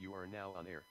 You are now on air.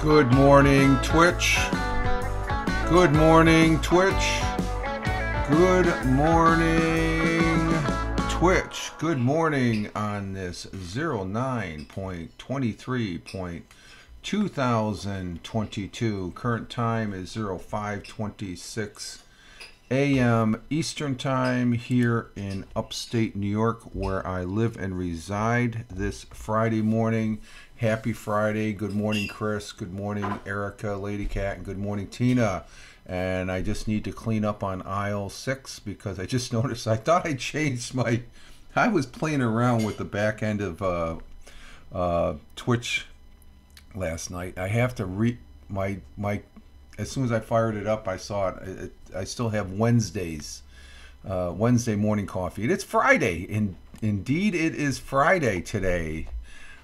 Good morning, Twitch. Good morning, Twitch. Good morning, Twitch. Good morning on this 09.23.2022. Current time is 05:26 a.m. Eastern Time here in Upstate New York, where I live and reside this Friday morning. Happy Friday. Good morning, Chris. Good morning, Erica, Lady Cat, and good morning, Tina. And I just need to clean up on aisle 6 because I just noticed I thought I changed I was playing around with the back end of Twitch last night. I have to as soon as I fired it up, I saw it. I still have Wednesday morning coffee. And it's Friday. Indeed, it is Friday today.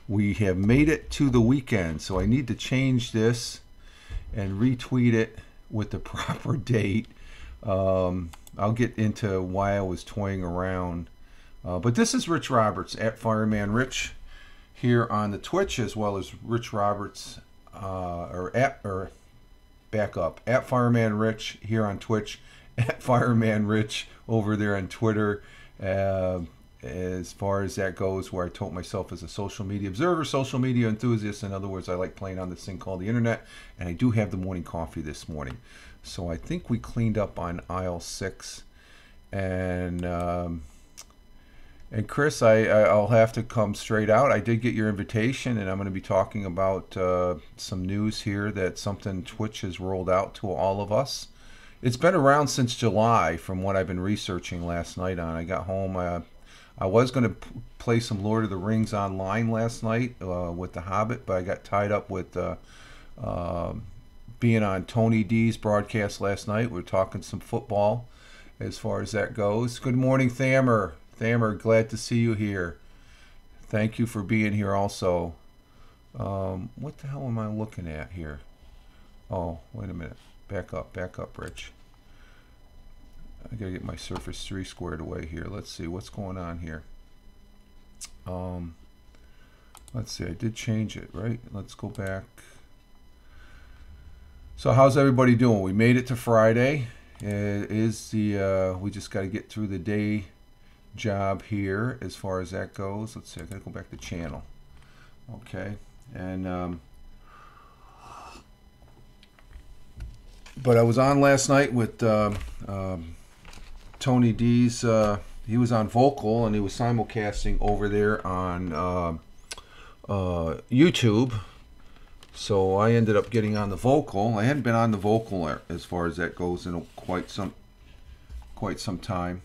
We have made it to the weekend, so I need to change this and retweet it with the proper date. I'll get into why I was toying around. But this is Rich Roberts at Fireman Rich here on the Twitch, as well as Rich Roberts at Fireman Rich here on Twitch, at Fireman Rich over there on Twitter. As far as that goes, where I told myself as a social media observer, social media enthusiast. In other words, I like playing on this thing called the internet, and I do have the morning coffee this morning. So I think we cleaned up on aisle 6. And Chris, I'll have to come straight out. I did get your invitation, and I'm going to be talking about some news here that something Twitch has rolled out to all of us. It's been around since July from what I've been researching last night on. I got home. I was going to play some Lord of the Rings online last night with The Hobbit, but I got tied up with being on Tony D's broadcast last night. We're talking some football as far as that goes. Good morning, Thamer. Thamer, glad to see you here. Thank you for being here also. What the hell am I looking at here? Oh, wait a minute. Back up, Rich. I gotta get my Surface 3 squared away here. Let's see what's going on here. Let's see, I did change it, right? Let's go back. So how's everybody doing? We made it to Friday. It is the we just got to get through the day job here as far as that goes. Let's see, I got to go back to channel. Okay, and but I was on last night with Tony D's. He was on Vocal and he was simulcasting over there on YouTube. So I ended up getting on the Vocal. I hadn't been on the Vocal as far as that goes in quite some time.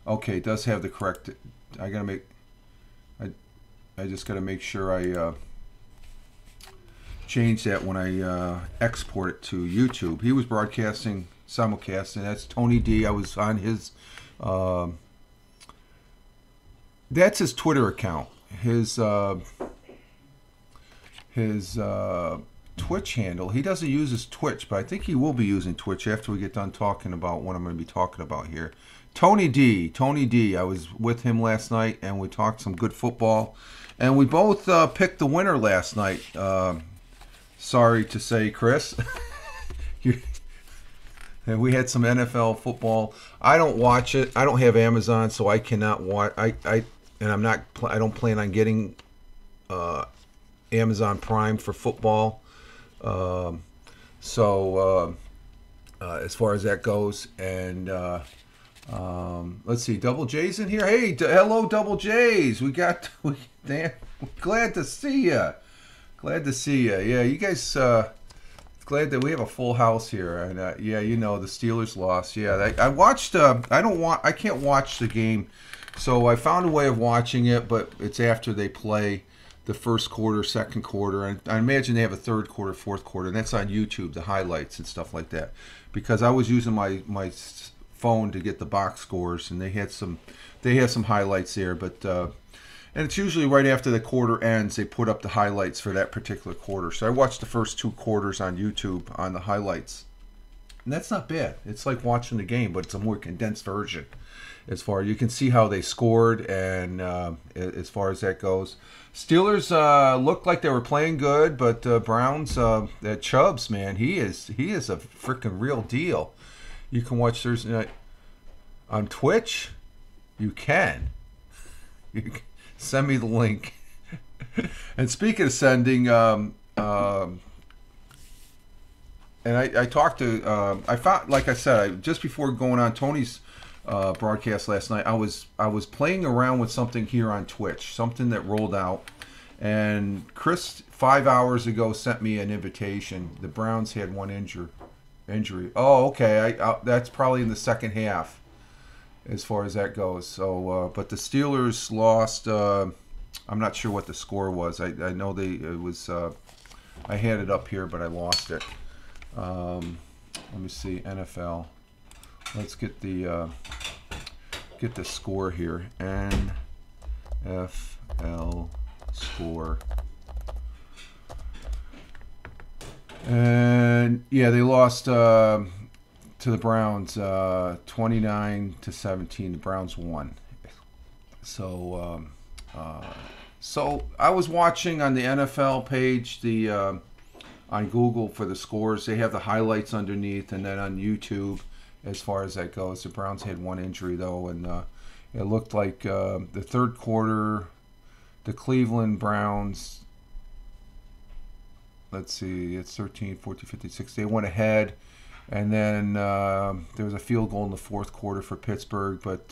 Okay, it does have the correct. I gotta make. I just gotta make sure I change that when I export it to YouTube. He was broadcasting simulcasting. That's Tony D. I was on his. That's his Twitter account. His Twitch handle. He doesn't use his Twitch, but I think he will be using Twitch after we get done talking about what I'm going to be talking about here. Tony D. I was with him last night, and we talked some good football, and we both picked the winner last night. Sorry to say, Chris. And we had some NFL football. I don't watch it. I don't have Amazon, so I cannot watch. I don't plan on getting Amazon Prime for football. As far as that goes, and let's see, Double J's in here. Hey, hello, Double J's. Glad to see you. Glad to see you. Yeah, you guys. Glad that we have a full house here, and yeah, you know the Steelers lost. Yeah, I watched. I can't watch the game, so I found a way of watching it, but it's after they play the first quarter, second quarter, and I imagine they have a third quarter, fourth quarter, and that's on YouTube, the highlights and stuff like that. Because I was using my phone to get the box scores, and they have some highlights there, but. And it's usually right after the quarter ends, they put up the highlights for that particular quarter. So I watched the first 2 quarters on YouTube on the highlights. And that's not bad. It's like watching the game, but it's a more condensed version. As far as you can see how they scored, and as far as that goes. Steelers looked like they were playing good, but Browns, that Chubbs, man, he is a freaking real deal. You can watch Thursday night on Twitch. You can. Send me the link. And speaking of sending, and I talked to, I found, like I said, just before going on Tony's broadcast last night, I was playing around with something here on Twitch, something that rolled out, and Chris 5 hours ago sent me an invitation. The Browns had one injury. Oh, okay, that's probably in the second half. As far as that goes, so but the Steelers lost. I'm not sure what the score was. I know it was. I had it up here, but I lost it. Let me see NFL. Let's get the score here. NFL score. And yeah, they lost. To the Browns, 29-17. The Browns won. So I was watching on the NFL page, on Google for the scores. They have the highlights underneath, and then on YouTube, as far as that goes, the Browns had one injury though, and it looked like the third quarter, the Cleveland Browns. Let's see, it's 13, 14, 15, 16. They went ahead. And then there was a field goal in the fourth quarter for Pittsburgh, but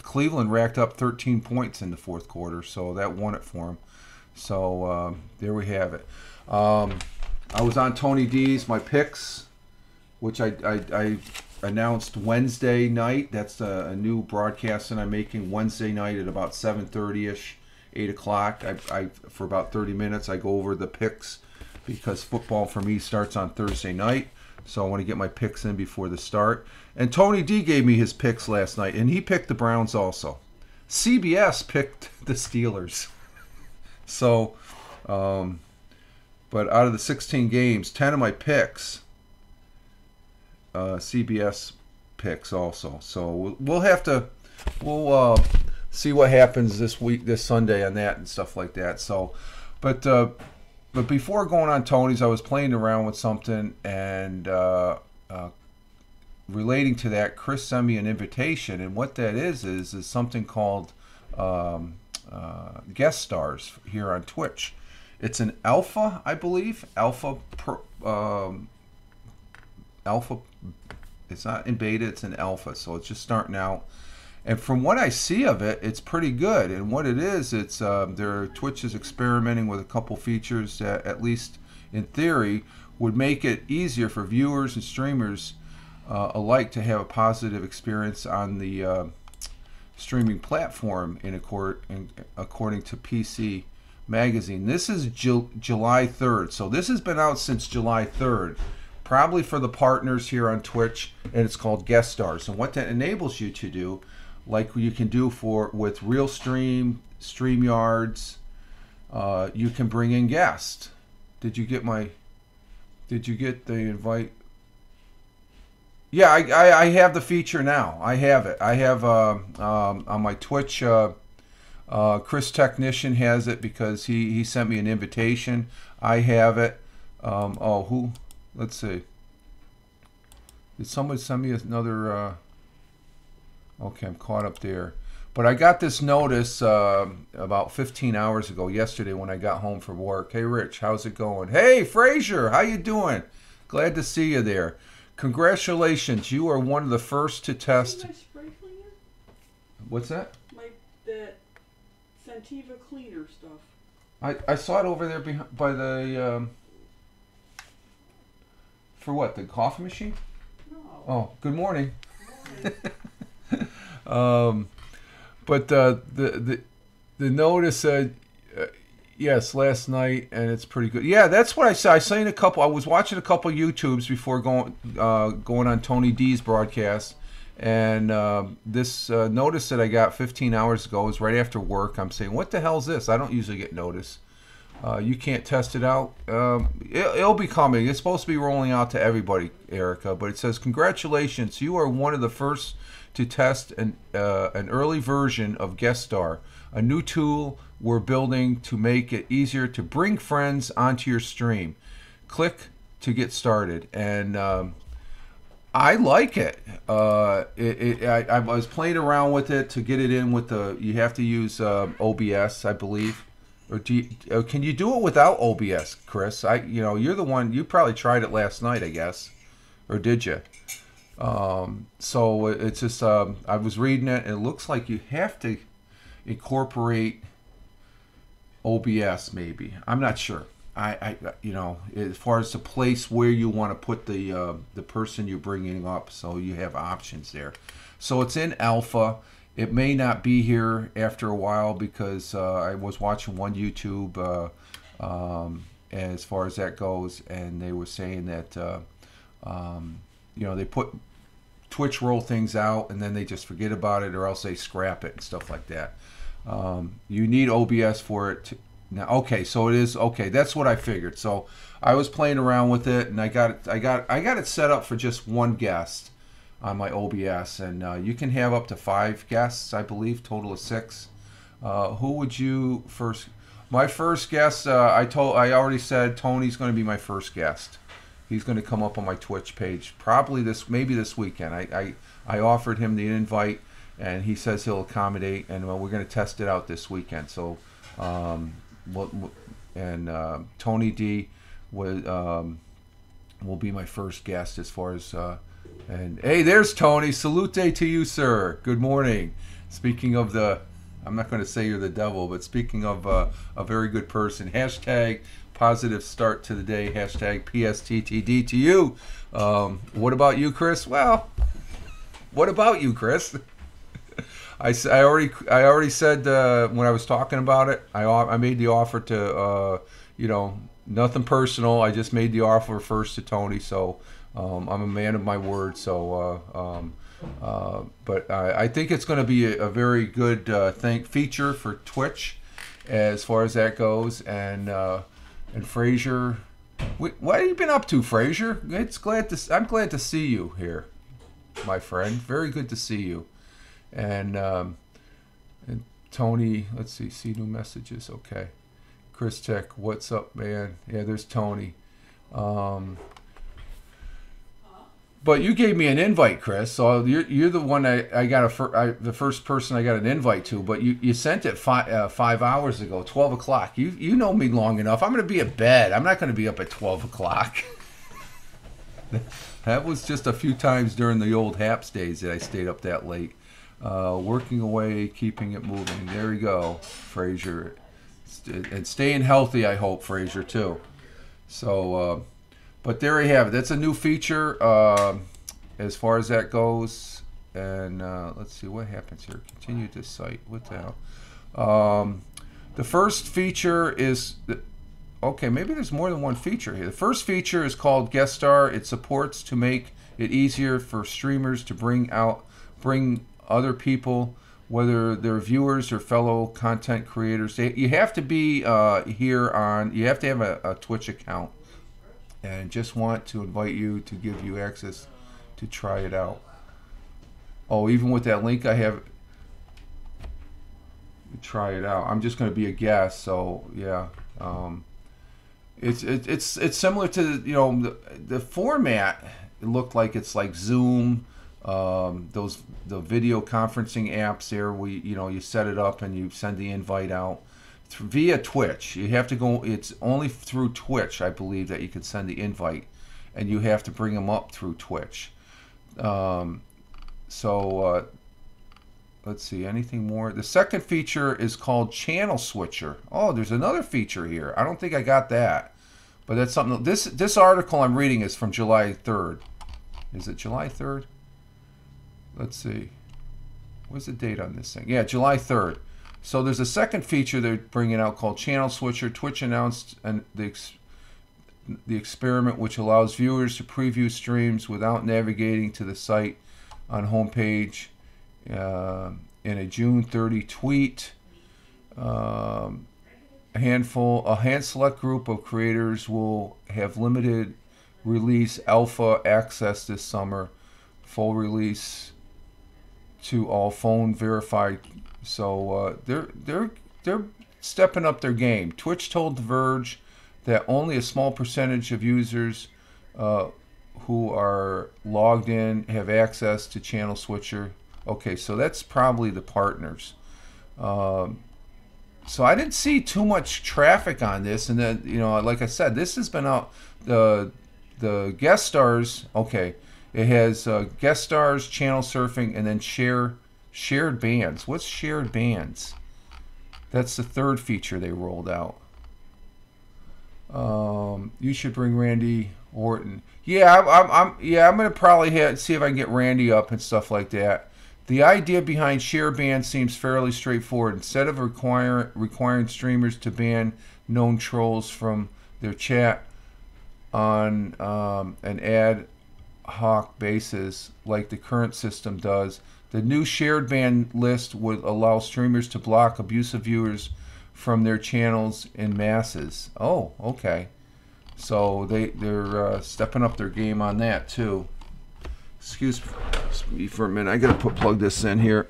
Cleveland racked up 13 points in the fourth quarter, so that won it for them. So there we have it. I was on Tony D's, my picks, which I announced Wednesday night. That's a new broadcast that I'm making Wednesday night at about 7:30ish, 8 o'clock. I for about 30 minutes, I go over the picks because football for me starts on Thursday night. So I want to get my picks in before the start. And Tony D gave me his picks last night, and he picked the Browns also. CBS picked the Steelers. So, but out of the 16 games, 10 of my picks, CBS picks also. So we'll see what happens this week, this Sunday on that and stuff like that. So But before going on Tony's, I was playing around with something, and relating to that, Chris sent me an invitation, and what that is something called guest stars here on Twitch. It's an alpha, I believe. Alpha. It's not in beta. It's an alpha, so it's just starting out. And from what I see of it, it's pretty good. And what it is, it's Twitch is experimenting with a couple features that, at least in theory, would make it easier for viewers and streamers alike to have a positive experience on the streaming platform according to PC Magazine. This is July 3rd, so this has been out since July 3rd, probably for the partners here on Twitch, and it's called Guest Stars. And what that enables you to do, like you can do with RealStream, StreamYards, you can bring in guests. Did you get the invite? Yeah, I have the feature now. I have it. I have on my Twitch. Chris Technician has it because he sent me an invitation. I have it. Who? Let's see. Did somebody send me another? Okay, I'm caught up there. But I got this notice about 15 hours ago, yesterday, when I got home from work. Hey, Rich, how's it going? Hey, Frazier, how you doing? Glad to see you there. Congratulations, you are one of the first to test. See my spray cleaner? What's that? That Sentiva cleaner stuff. I saw it over there by the for what, the coffee machine? No. Oh, good morning. Good morning. But the notice said yes last night, and it's pretty good. Yeah, that's what I said. I was watching a couple YouTubes before going on Tony D's broadcast, and this notice that I got 15 hours ago was right after work. I'm saying, what the hell is this? I don't usually get notice. You can't test it out. It'll be coming. It's supposed to be rolling out to everybody, Erica. But it says, congratulations, you are one of the first to test an early version of Guest Star, a new tool we're building to make it easier to bring friends onto your stream. Click to get started. And I like it. I was playing around with it to get it in with you have to use OBS, I believe. Or can you do it without OBS, Chris? You're the one. You probably tried it last night, I guess, or did you? So it's just I was reading it, and it looks like you have to incorporate OBS. Maybe, I'm not sure. As far as the place where you want to put the person you're bringing up, so you have options there. So it's in alpha. It may not be here after a while because I was watching one YouTube as far as that goes, and they were saying that they put Twitch roll things out and then they just forget about it, or else they scrap it and stuff like that. You need OBS for it now. Okay, so it is okay. That's what I figured. So I was playing around with it, and I got it set up for just one guest on my OBS, and you can have up to 5 guests, I believe, total of 6. Who would you first? My first guest, I already said Tony's going to be my first guest. He's going to come up on my Twitch page probably maybe this weekend. I offered him the invite, and he says he'll accommodate, and we're going to test it out this weekend. So, Tony D will be my first guest as far as. And hey, there's Tony. Salute to you, sir. Good morning. Speaking of I'm not going to say you're the devil, but speaking of a very good person, hashtag positive start to the day, hashtag PSTTD to you. What about you, Chris? Well, what about you, Chris? I already said when I was talking about it, I made the offer to, nothing personal. I just made the offer first to Tony, so I'm a man of my word. So, but I think it's going to be a very good feature for Twitch as far as that goes. And Frazier, what have you been up to, Frazier? I'm glad to see you here, my friend. Very good to see you. And Tony, let's see new messages. Okay. Chris Tech, what's up, man? Yeah, there's Tony. But you gave me an invite, Chris. So you're the one I got the first person I got an invite to. But you sent it 5 hours ago, 12 o'clock. You know me long enough. I'm going to be at bed. I'm not going to be up at 12 o'clock. That was just a few times during the old Haps days that I stayed up that late. Working away, keeping it moving. There we go, Fraser. And staying healthy, I hope, Fraser, too. So... but there you have it. That's a new feature as far as that goes. And let's see what happens here. Continue this site. What the hell? The first feature is... Okay, maybe there's more than one feature here. The first feature is called Guest Star. It supports to make it easier for streamers to bring other people, whether they're viewers or fellow content creators. You have to be here on... You have to have a Twitch account. And just want to invite you to give you access to try it out. Oh, even with that link I have, try it out. I'm just going to be a guest, so yeah. It's similar to, you know, the format. It looked like it's like Zoom, the video conferencing apps there. You set it up and you send the invite out. Via Twitch. You have to go, it's only through Twitch, I believe, that you can send the invite, and you have to bring them up through Twitch. Let's see, anything more? The second feature is called Channel Switcher. Oh, there's another feature here. I don't think I got that, but that's something. This article I'm reading is from July 3rd. Is it July 3rd? Let's see. What's the date on this thing? Yeah, July 3rd. So there's a second feature they're bringing out called Channel Switcher. Twitch announced the experiment, which allows viewers to preview streams without navigating to the site on homepage. In a June 30 tweet, a hand select group of creators will have limited release alpha access this summer. Full release to all phone verified. So they're stepping up their game. Twitch told The Verge that only a small percentage of users who are logged in have access to Channel Switcher. Okay, so that's probably the partners. So I didn't see too much traffic on this, and then, you know, like I said, this has been out. The guest stars. Okay, it has guest stars, channel surfing, and then shared bands. What's shared bands? That's the third feature they rolled out. You should bring Randy Orton. Yeah, I'm gonna probably see if I can get Randy up and stuff like that. The idea behind share ban seems fairly straightforward. Instead of requiring streamers to ban known trolls from their chat on an ad hoc basis like the current system does, the new shared ban list would allow streamers to block abusive viewers from their channels in masses. Oh, okay. So they're stepping up their game on that too. Excuse me for a minute. I gotta plug this in here.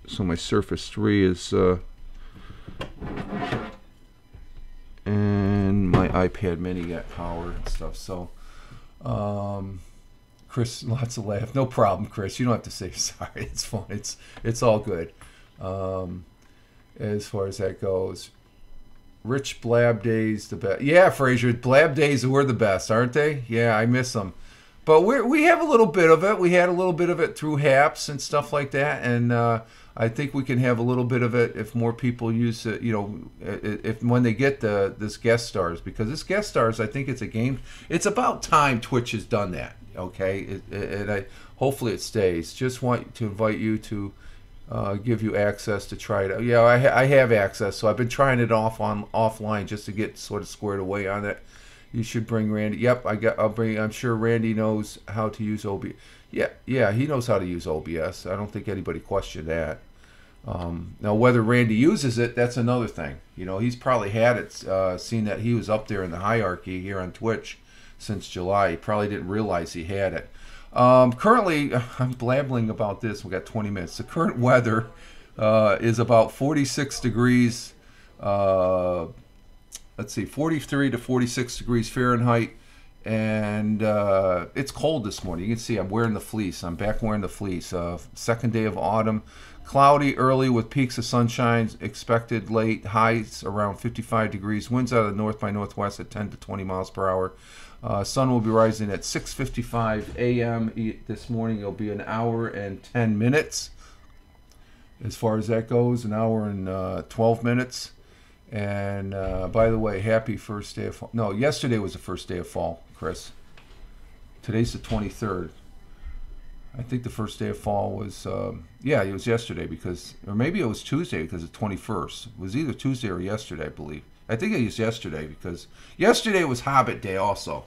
So my Surface 3 is and my iPad Mini got power and stuff. So Chris, lots of laugh. No problem, Chris. You don't have to say sorry. It's fun. It's all good. As far as that goes. Rich Blab Days, the best. Yeah, Fraser, Blab Days were the best, aren't they? Yeah, I miss them. But we have a little bit of it. We had a little bit of it through Haps and stuff like that, and I think we can have a little bit of it if more people use it. You know, if when they get this guest stars, because this guest stars, I think it's a game. It's about time Twitch has done that. Okay, and hopefully it stays. Just want to invite you to. Give you access to try it out. Yeah, I have access, so I've been trying it offline just to get sort of squared away on it. You should bring Randy. Yep, I'll bring. I'm sure Randy knows how to use OBS. Yeah, he knows how to use OBS. I don't think anybody questioned that. Now, whether Randy uses it, that's another thing. You know, he's probably had it, seen that he was up there in the hierarchy here on Twitch since July. He probably didn't realize he had it. Currently, I'm blabbling about this. We got 20 minutes. The current weather is about 46 degrees. Let's see, 43 to 46 degrees Fahrenheit. And it's cold this morning. You can see I'm wearing the fleece. I'm back wearing the fleece. Second day of autumn. Cloudy early with peaks of sunshine expected late. Highs around 55 degrees. Winds out of the north by northwest at 10 to 20 miles per hour. Sun will be rising at 6:55 a.m. this morning. It'll be an hour and 10 minutes. As far as that goes, an hour and 12 minutes. And by the way, happy first day of fall. No, yesterday was the first day of fall, Chris. Today's the 23rd. I think the first day of fall was, yeah, it was yesterday because, or maybe it was Tuesday because it's 21st. It was either Tuesday or yesterday, I believe. I think it was yesterday because yesterday was Hobbit Day also,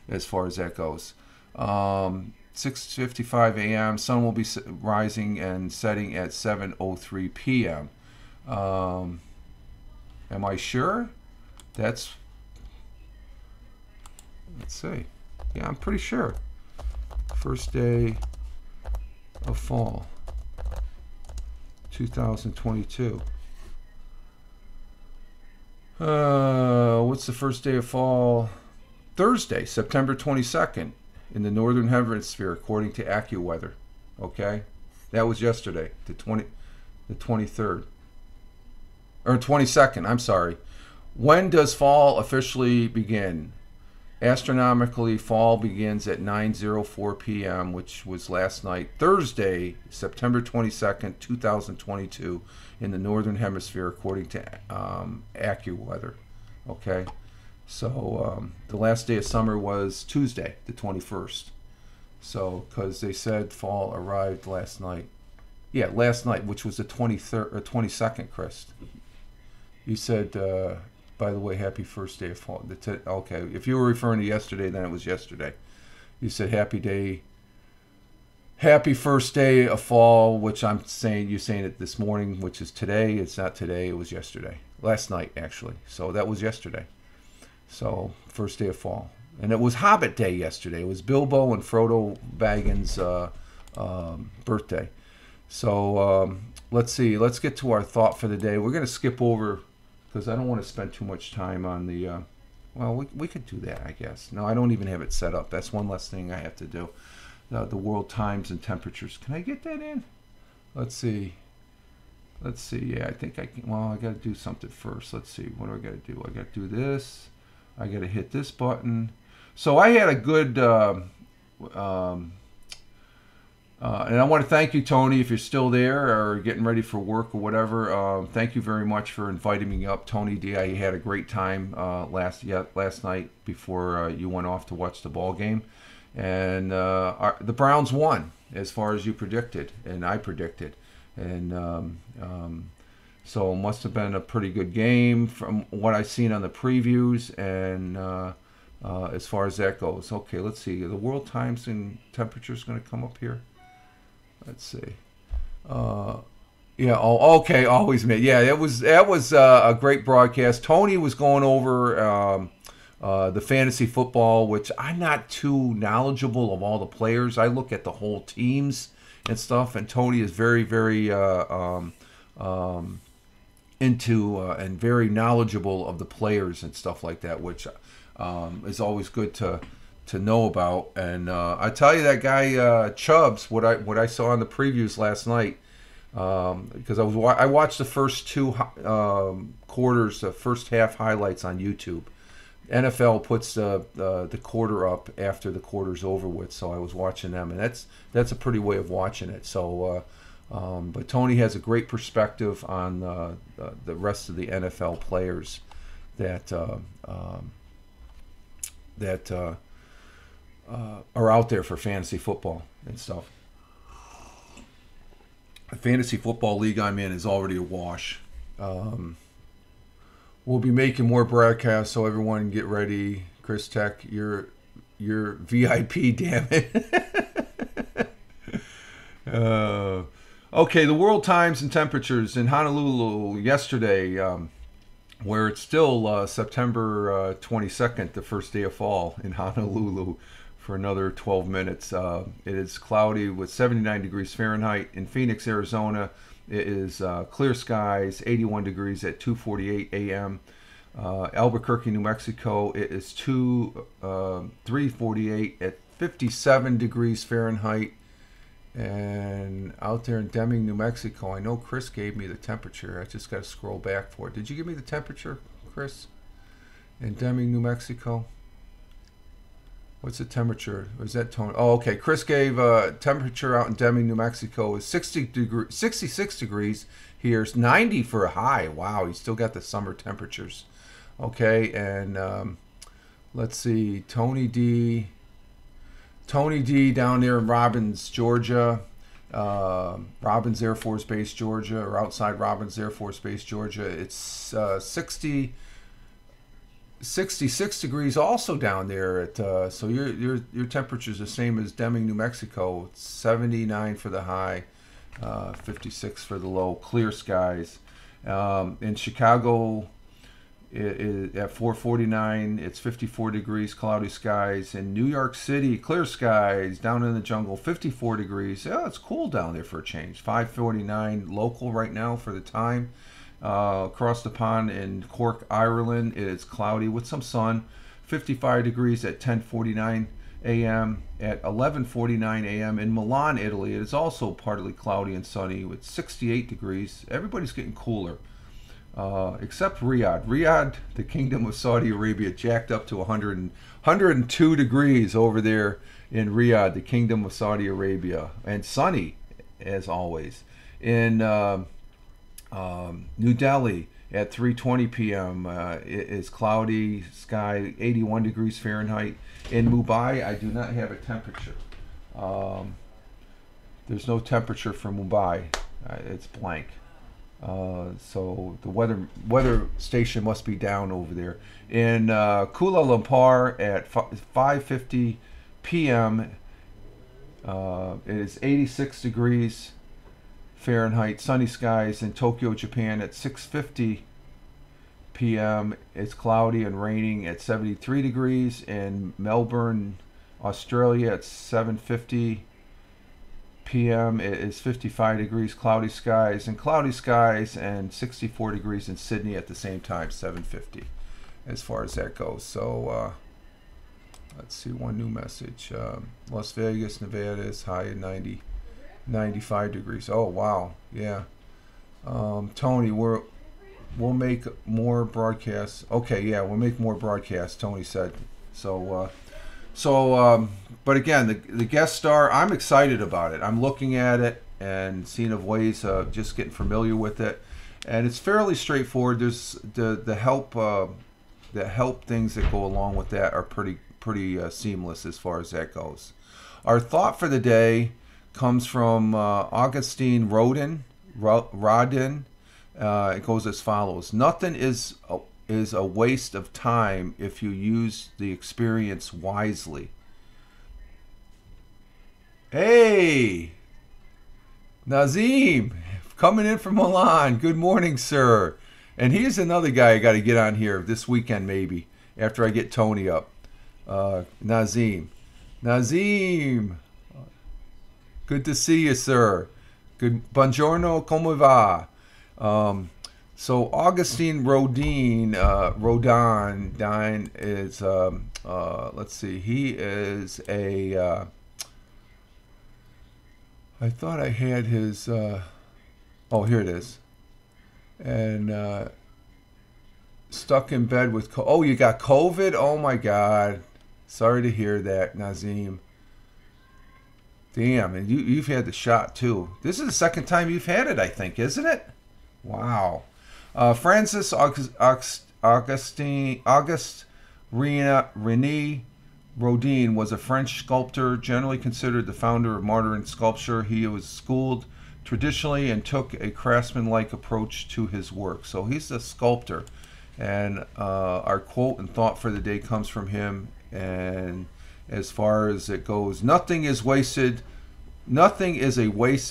as far as that goes. 6:55 a.m. Sun will be rising and setting at 7:03 p.m. Am I sure? Let's see. Yeah, I'm pretty sure. First day of fall, 2022. What's the first day of fall? Thursday, September 22nd, in the northern hemisphere, according to AccuWeather. Okay, that was yesterday, the 23rd. Or 22nd, I'm sorry. When does fall officially begin? Astronomically, fall begins at 9:04 p.m., which was last night, Thursday, September 22nd, 2022, in the Northern Hemisphere, according to AccuWeather. Okay? So, the last day of summer was Tuesday, the 21st. So, because they said fall arrived last night. Yeah, last night, which was the 23rd, or 22nd, Chris. You said, by the way, happy first day of fall. Okay, if you were referring to yesterday, then it was yesterday. You said happy first day of fall, which I'm saying, you're saying it this morning, which is today. It's not today, it was yesterday. Last night, actually. So that was yesterday. So, first day of fall. And it was Hobbit Day yesterday. It was Bilbo and Frodo Baggins' birthday. So, let's see. Let's get to our thought for the day. We're going to skip over, because I don't want to spend too much time on the, well, we could do that, I guess. No, I don't even have it set up. That's one less thing I have to do. The world times and temperatures. Can I get that in? Let's see. Let's see. Yeah, I think I can. Well, I got to do something first. Let's see. What do I got to do? I got to do this. I got to hit this button. So I had a good, and I want to thank you, Tony, if you're still there or getting ready for work or whatever. Thank you very much for inviting me up, Tony D. I had a great time last night before you went off to watch the ball game, and the Browns won as far as you predicted and I predicted, and so it must have been a pretty good game from what I've seen on the previews and. As far as that goes, okay. Let's see. The world times and temperatures going to come up here. Let's see. Yeah. Oh, okay. Always made. Yeah. That was a great broadcast. Tony was going over the fantasy football, which I'm not too knowledgeable of all the players. I look at the whole teams and stuff, and Tony is very, very into and very knowledgeable of the players and stuff like that, which is always good to know about. And I tell you, that guy Chubbs, what I saw in the previews last night, because I watched the first two quarters, the first half highlights on YouTube. NFL puts the quarter up after the quarter's over with, so I was watching them, and that's a pretty way of watching it. So, but Tony has a great perspective on the rest of the NFL players that are out there for fantasy football and stuff. The fantasy football league I'm in is already awash. We'll be making more broadcasts, so everyone get ready. Chris Tech, you're VIP, damn it. Okay, the world times and temperatures in Honolulu yesterday, where it's still September 22nd, the first day of fall in Honolulu for another 12 minutes. It is cloudy with 79 degrees Fahrenheit. In Phoenix, Arizona, It is clear skies, 81 degrees at 2:48 a.m. Albuquerque, New Mexico, it is 3:48 at 57 degrees Fahrenheit. And out there in Deming, New Mexico, I know Chris gave me the temperature. I just got to scroll back for it. Did you give me the temperature, Chris? In Deming, New Mexico? What's the temperature? Was that Tony? Oh, okay. Chris gave temperature out in Deming, New Mexico is 66 degrees. Here's 90 for a high. Wow, you still got the summer temperatures. Okay, and let's see, Tony D down there in Robbins, Georgia, Robbins Air Force Base, Georgia, or outside Robbins Air Force Base, Georgia. It's 66 degrees also down there at so your temperature's the same as Deming, New Mexico. It's 79 for the high, 56 for the low. Clear skies. In Chicago, at 4:49, it's 54 degrees, cloudy skies. In New York City, clear skies. Down in the jungle, 54 degrees. Yeah, it's cool down there for a change. 5:49 local right now for the time. Across the pond in Cork, Ireland, it is cloudy with some sun. 55 degrees at 10:49 a.m. At 11:49 a.m. in Milan, Italy, it is also partly cloudy and sunny with 68 degrees. Everybody's getting cooler. Except Riyadh. Riyadh, the Kingdom of Saudi Arabia, jacked up to 102 degrees over there in Riyadh, the Kingdom of Saudi Arabia, and sunny as always. In New Delhi at 3:20 p.m. It is cloudy sky, 81 degrees Fahrenheit. In Mumbai, I do not have a temperature. There's no temperature for Mumbai. It's blank. So the weather station must be down over there. In Kuala Lumpur at 5:50 p.m. It is 86 degrees Fahrenheit, sunny skies. In Tokyo, Japan at 6:50 p.m. It's cloudy and raining at 73 degrees. In Melbourne, Australia at 7:50 p.m. it is 55 degrees, cloudy skies, and 64 degrees in Sydney at the same time, 7:50 as far as that goes. So let's see, one new message. Las Vegas, Nevada is high at 95 degrees. Oh wow, yeah. Tony, we'll make more broadcasts. Okay, yeah, we'll make more broadcasts, Tony said. But again, the guest star, I'm excited about it. I'm looking at it and seeing of ways of just getting familiar with it, and it's fairly straightforward. There's the help things that go along with that are pretty seamless as far as that goes. Our thought for the day comes from Augustine Rodin. It goes as follows: nothing is a waste of time if you use the experience wisely. Hey, Nazim, coming in from Milan. Good morning, sir. And here's another guy I got to get on here this weekend, maybe, after I get Tony up. Nazim, good to see you, sir. Good. Buongiorno, come va? So Augustine Rodin is, let's see, he is a, I thought I had his, oh, here it is. And stuck in bed with, oh, you got COVID? Oh my God. Sorry to hear that, Nazim. Damn, and you've had the shot too. This is the second time you've had it, I think, isn't it? Wow. Francis Auguste René Rodin was a French sculptor, generally considered the founder of modern sculpture. He was schooled traditionally and took a craftsman-like approach to his work. So he's a sculptor. And our quote and thought for the day comes from him. And as far as it goes, nothing is a waste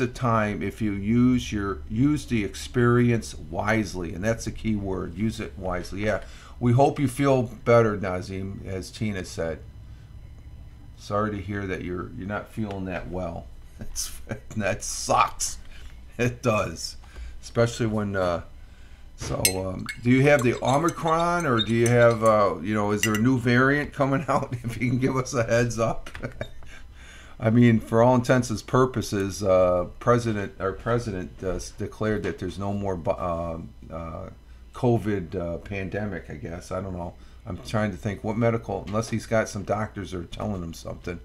of time if you use the experience wisely. And that's the key word, use it wisely. Yeah, we hope you feel better, Nazim, as Tina said. Sorry to hear that you're not feeling that well. That sucks. It does. especially when. Do you have the Omicron, or do you have, is there a new variant coming out? If you can give us a heads up. I mean, for all intents and purposes, President declared that there's no more COVID pandemic. I guess I don't know. I'm trying to think what medical, unless he's got some doctors that are telling him something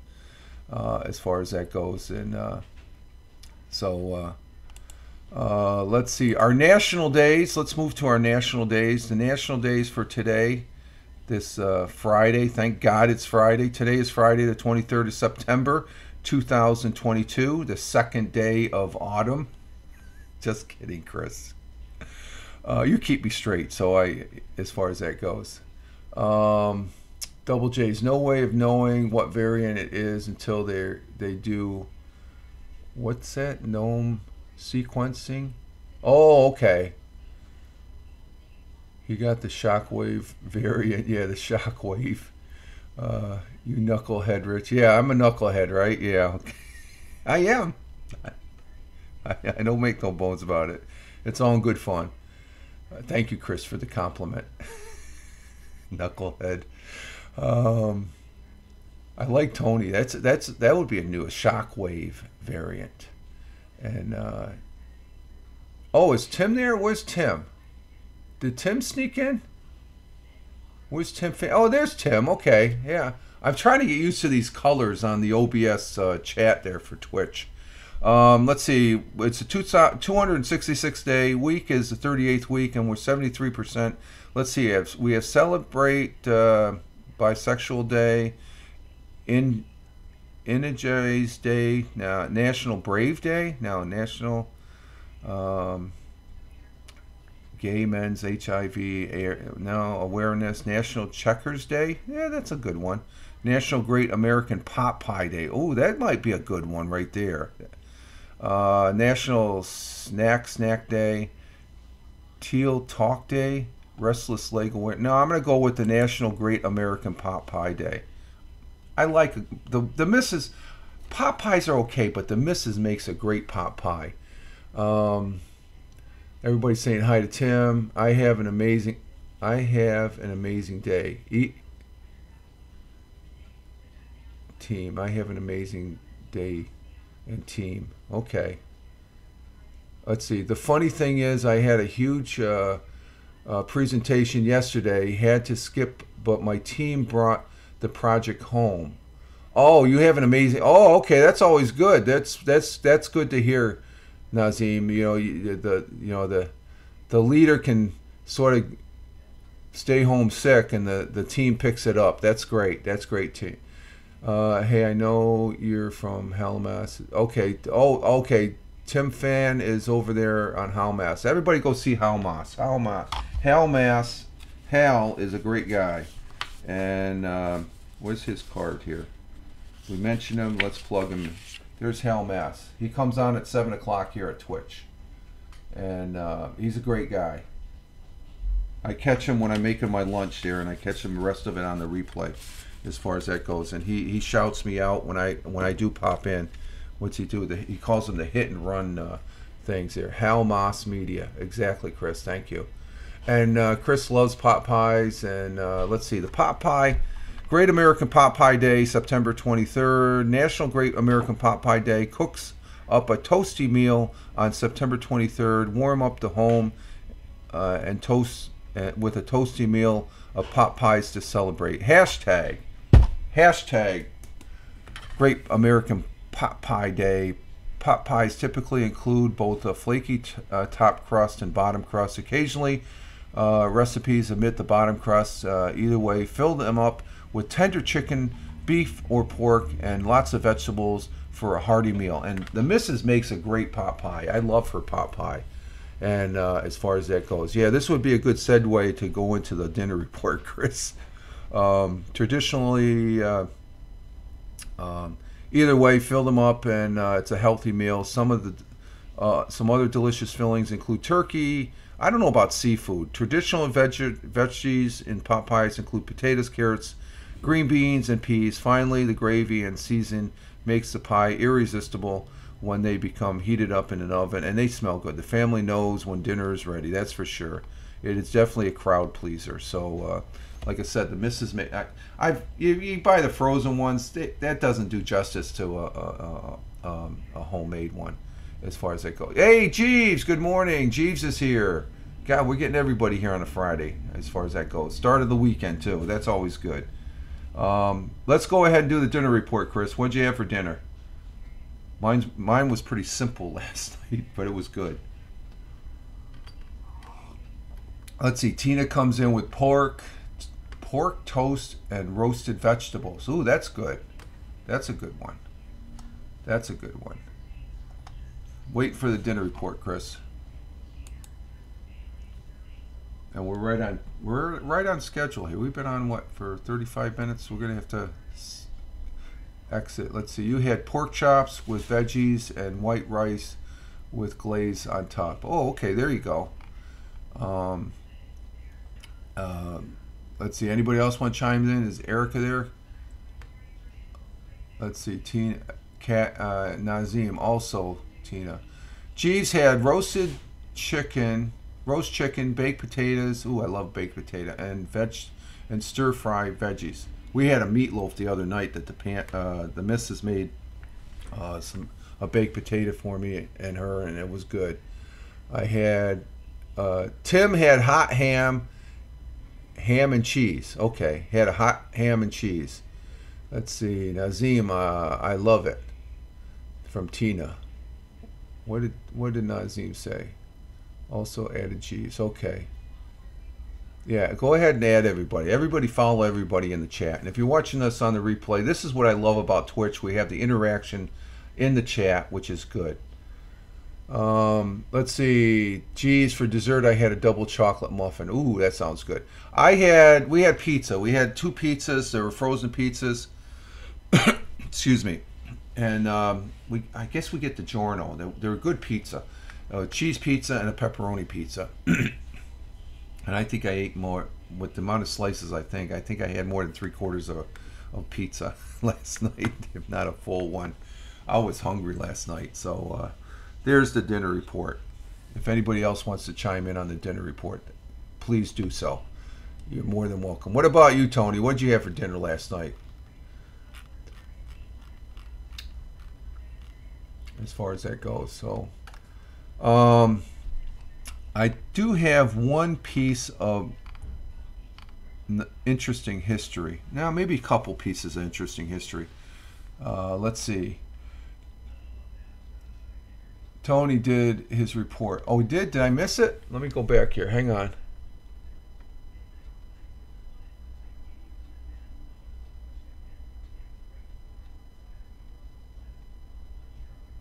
as far as that goes, and let's see, our national days. Let's move to our national days. The national days for today, this Friday. Thank God it's Friday. Today is Friday, the 23rd of September, 2022, the second day of autumn. Just kidding, Chris. You keep me straight, as far as that goes. Double J's, no way of knowing what variant it is until they do, what's that? Gnome sequencing. Oh, okay. You got the shockwave variant. Yeah, the shockwave. You knucklehead, Rich. Yeah, I'm a knucklehead, right? Yeah, okay. I am. I don't make no bones about it. It's all in good fun. Thank you, Chris, for the compliment. Knucklehead. I like Tony. That would be a new shockwave variant. And is Tim there? Where's Tim? Did Tim sneak in? Where's Tim? Oh, there's Tim. Okay, yeah. I'm trying to get used to these colors on the OBS chat there for Twitch. Let's see. It's a 266 day week. Is the 38th week, and we're 73%. Let's see. We have celebrate bisexual day, Energize Day, National Brave Day, National Gay Men's HIV Awareness, National Checkers Day. Yeah, that's a good one. National Great American Pot Pie Day. Oh, that might be a good one right there. National Snack Day, Teal Talk Day, Restless Leg Awareness. No, I'm going to go with the National Great American Pot Pie Day. I like the Mrs. Pot pies are okay, but the Mrs. makes a great pot pie. Everybody's saying hi to Tim. I have an amazing day. Team. I have an amazing day and team. Okay. Let's see. The funny thing is, I had a huge presentation yesterday. Had to skip, but my team brought the project home. Oh, you have an amazing. Oh, okay, that's always good. That's good to hear, Nazim. The leader can sort of stay home sick, and the team picks it up. That's great. That's great too. Hey, I know you're from Halmass. Okay. Oh, okay. Tim Fan is over there on Halmass. Everybody go see Halmass. Halmass. Hal is a great guy. And where's his card here? We mentioned him. Let's plug him. There's Halmass. He comes on at 7 o'clock here at Twitch. And he's a great guy. I catch him when I'm making my lunch there, and I catch him the rest of it on the replay as far as that goes. And he shouts me out when I do pop in. What's he do? He calls them the hit and run things there. Halmass Media. Exactly, Chris. Thank you. And Chris loves pot pies. And let's see, the pot pie. Great American Pot Pie Day, September 23rd. National Great American Pot Pie Day. Cooks up a toasty meal on September 23rd. Warm up the home and toast with a toasty meal of pot pies to celebrate. Hashtag Great American Pot Pie Day. Pot pies typically include both a flaky top crust and bottom crust. Occasionally, recipes omit the bottom crust. Either way, fill them up with tender chicken, beef, or pork, and lots of vegetables for a hearty meal. And the missus makes a great pot pie. I love her pot pie. And as far as that goes, yeah, this would be a good segue to go into the dinner report, Chris. Traditionally, either way, fill them up, and it's a healthy meal. Some other delicious fillings include turkey. I don't know about seafood. Traditional veggies in pot pies include potatoes, carrots, green beans, and peas. Finally, the gravy and season makes the pie irresistible. when they become heated up in an oven, and they smell good. The family knows when dinner is ready. That's for sure. It is definitely a crowd pleaser. So, like I said, the missus made. You buy the frozen ones. That doesn't do justice to a homemade one, as far as that goes. Hey, Jeeves. Good morning. Jeeves is here. God, we're getting everybody here on a Friday, as far as that goes. Start of the weekend too. That's always good. Let's go ahead and do the dinner report, Chris. What'd you have for dinner? Mine was pretty simple last night, but it was good. Let's see. Tina comes in with pork toast, and roasted vegetables. Ooh, that's good. That's a good one. That's a good one. Wait for the dinner report, Chris. And we're right on schedule here. We've been on what for 35 minutes. We're gonna have to exit. Let's see. You had pork chops with veggies and white rice with glaze on top. Oh, okay. There you go. Let's see. Anybody else want to chime in? Is Erica there? Let's see. Tina, Nazim, also Tina. Jeeves had roast chicken, baked potatoes. Ooh, I love baked potato and stir fry veggies. We had a meatloaf the other night that the missus made a baked potato for me and her, and it was good. I had Tim had hot ham and cheese. Okay, had a hot ham and cheese. Let's see, Nazim, I love it. From Tina. What did Nazim say? Also added cheese. Okay. Yeah, go ahead and add everybody. Everybody follow everybody in the chat. And if you're watching us on the replay, this is what I love about Twitch. We have the interaction in the chat, which is good. Let's see. Geez, for dessert, I had a double chocolate muffin. Ooh, that sounds good. We had pizza. We had 2 pizzas. They were frozen pizzas. Excuse me. And I guess we get the Giorno. They're a good pizza. Cheese pizza and a pepperoni pizza. And I think I ate more with the amount of slices. I think I had more than 3/4 of pizza last night, if not a full one. I was hungry last night. So there's the dinner report. If anybody else wants to chime in on the dinner report, please do so. You're more than welcome. What about you, Tony? What did you have for dinner last night? As far as that goes. So I do have one piece of interesting history. Now, maybe a couple pieces of interesting history. Let's see. Tony did his report. Oh, he did? Did I miss it? Let me go back here. Hang on.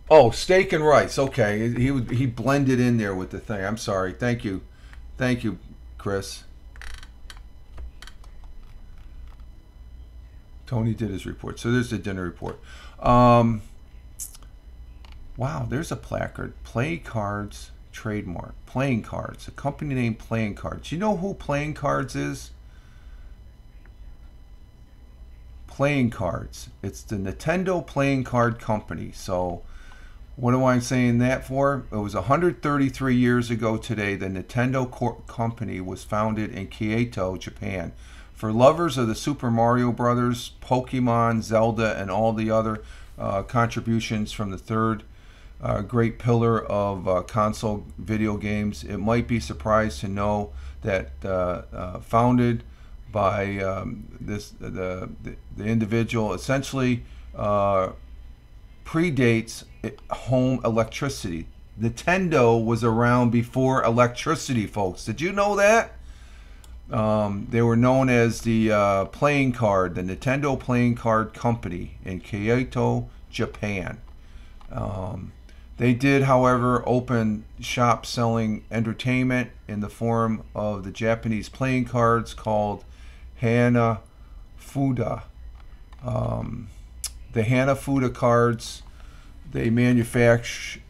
Oh, steak and rice. Okay, he blended in there with the thing. I'm sorry. Thank you, Chris. Tony did his report. So there's the dinner report. Wow, there's a placard. Play Cards trademark. Playing Cards. A company named Playing Cards. You know who Playing Cards is? Playing Cards. It's the Nintendo Playing Card Company. So what am I saying that for? It was 133 years ago today. The Nintendo Company was founded in Kyoto, Japan. For lovers of the Super Mario Brothers, Pokemon, Zelda, and all the other contributions from the third great pillar of console video games, it might be surprised to know that founded by the individual essentially predates home electricity. Nintendo was around before electricity, folks. Did you know that? They were known as the the Nintendo Playing Card Company in Kyoto, Japan. They did, however, open shops selling entertainment in the form of the Japanese playing cards called Hanafuda. The Hanafuda cards they manufactured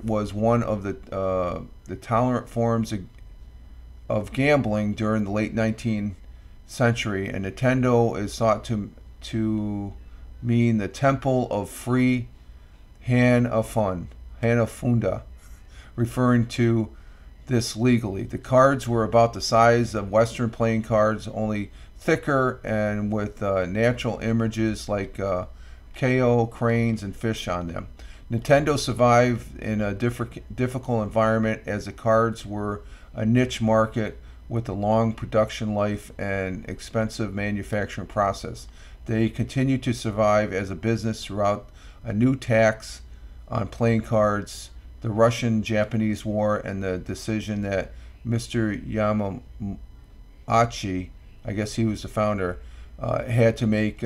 was one of the tolerant forms of gambling during the late 19th century, and Nintendo is thought to mean the temple of free Hanafunda, referring to this legally. The cards were about the size of Western playing cards, only thicker and with natural images like KO, cranes, and fish on them. Nintendo survived in a difficult environment as the cards were a niche market with a long production life and expensive manufacturing process. They continued to survive as a business throughout a new tax on playing cards, the Russian-Japanese War, and the decision that Mr. Yamauchi, I guess he was the founder, had to make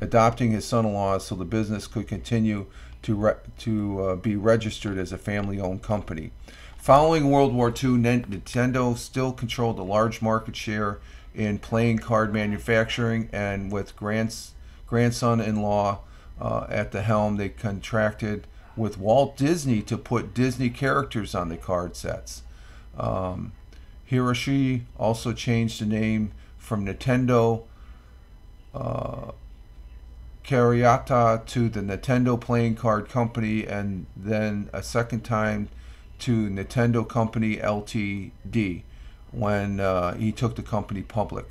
adopting his son-in-law so the business could continue to be registered as a family-owned company. Following World War II, Nintendo still controlled a large market share in playing card manufacturing, and with grandson-in-law at the helm, they contracted with Walt Disney to put Disney characters on the card sets. Hiroshi also changed the name from Nintendo Kariata to the Nintendo Playing Card Company, and then a second time to Nintendo Company Ltd. when he took the company public.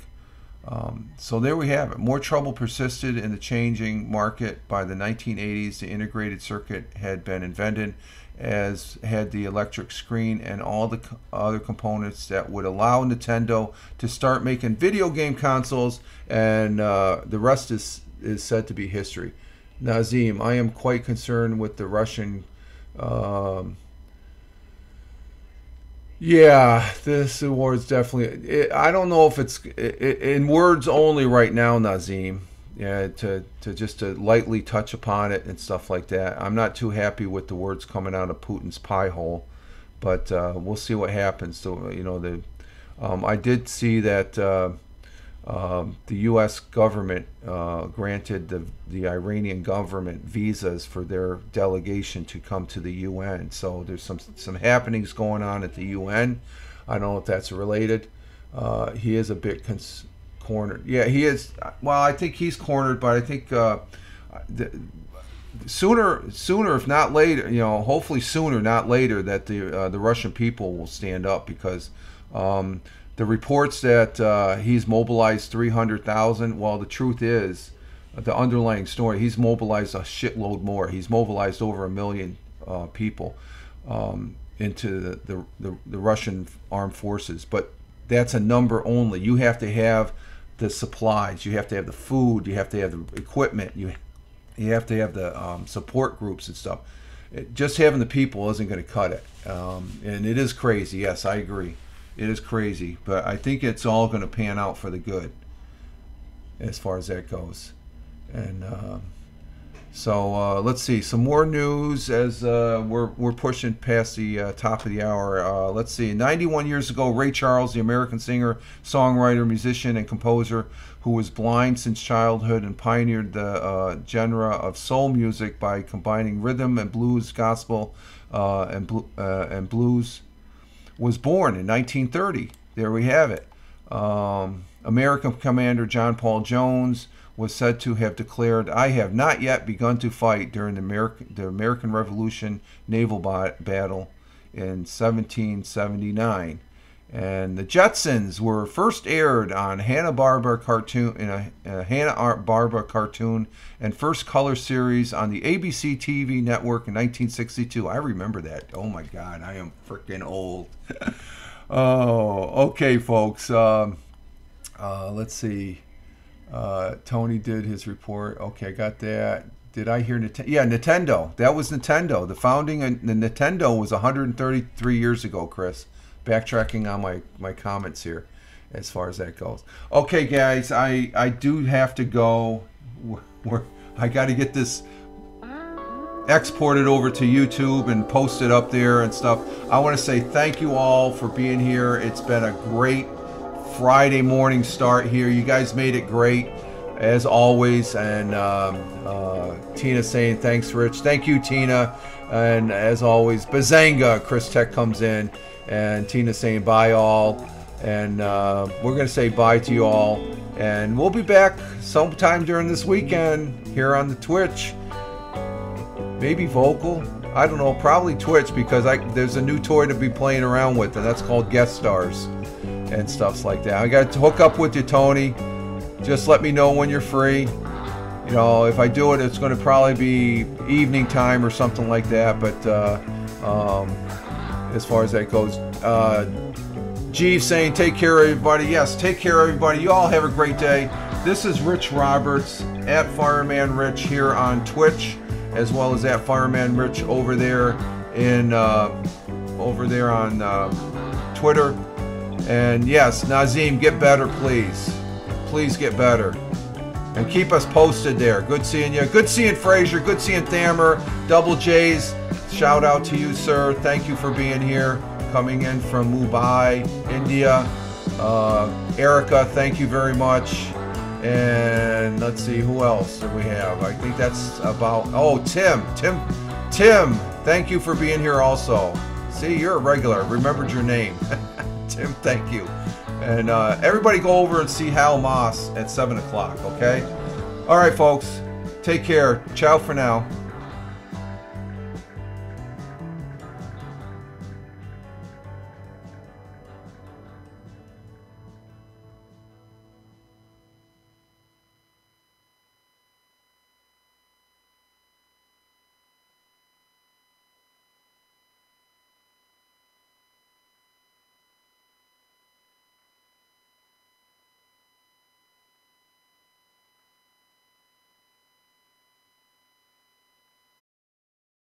So there we have it. More trouble persisted in the changing market. By the 1980s, the integrated circuit had been invented, as had the electric screen and all the other components that would allow Nintendo to start making video game consoles, and the rest is said to be history. Nazim, I am quite concerned with the Russian yeah, this award's definitely. I don't know if it's in words only right now, Nazim. Yeah, to lightly touch upon it and stuff like that. I'm not too happy with the words coming out of Putin's pie hole, but we'll see what happens. So I did see that the U.S. government granted the Iranian government visas for their delegation to come to the UN. So there's some happenings going on at the UN. I don't know if that's related. He is a bit cornered. Yeah, he is. Well, I think he's cornered, but I think sooner, if not later, hopefully sooner, not later, that the Russian people will stand up, because the reports that he's mobilized 300,000, well, the truth is, the underlying story, he's mobilized a shitload more. He's mobilized over 1 million people into the Russian armed forces. But that's a number only. You have to have the supplies. You have to have the food. You have to have the equipment. You have to have the support groups and stuff. Just having the people isn't going to cut it. And it is crazy. Yes, I agree. It is crazy, but I think it's all going to pan out for the good as far as that goes. And so let's see some more news as we're pushing past the top of the hour. Let's see. 91 years ago, Ray Charles, the American singer, songwriter, musician, and composer, who was blind since childhood and pioneered the genre of soul music by combining rhythm and blues, gospel, and blues, was born in 1930. There we have it. American Commander John Paul Jones was said to have declared, "I have not yet begun to fight," during the American Revolution naval battle in 1779. And the Jetsons were first aired on Hanna-Barbera cartoon in a Hanna-Barbera cartoon, and first color series on the ABC TV network in 1962. I remember that. Oh my God, I am freaking old. Oh, okay, folks. Let's see. Tony did his report. Okay, I got that. Did I hear Nintendo? Yeah, Nintendo. That was Nintendo. The founding of Nintendo was 133 years ago, Chris. Backtracking on my comments here as far as that goes. Okay, guys, I do have to go. I got to get this exported over to YouTube and posted up there and stuff. I want to say thank you all for being here. It's been a great Friday morning start here. You guys made it great as always. And Tina saying thanks, Rich. Thank you, Tina. And as always, Bazanga, Chris Tech comes in. And Tina saying bye all. And we're going to say bye to you all. And we'll be back sometime during this weekend here on the Twitch. maybe vocal. I don't know, probably Twitch, because there's a new toy to be playing around with, and that's called guest stars and stuff like that. I got to hook up with you, Tony. Just let me know when you're free. You know, if I do it, it's going to probably be evening time or something like that. But as far as that goes, Jeeves saying, take care, everybody. Yes, take care, everybody. You all have a great day. This is Rich Roberts at Fireman Rich here on Twitch, as well as at Fireman Rich over there on Twitter. And yes, Nazim, get better, please. Please get better. And keep us posted there. Good seeing you. Good seeing Fraser. Good seeing Thamer. Double J's. Shout out to you, sir. Thank you for being here. Coming in from Mumbai, India. Erica, thank you very much. And let's see, who else do we have? I think that's about... Oh, Tim. Tim, thank you for being here also. See, you're a regular. Remembered your name. Tim, thank you. And everybody go over and see Hal Moss at 7 o'clock, okay? All right, folks. Take care. Ciao for now.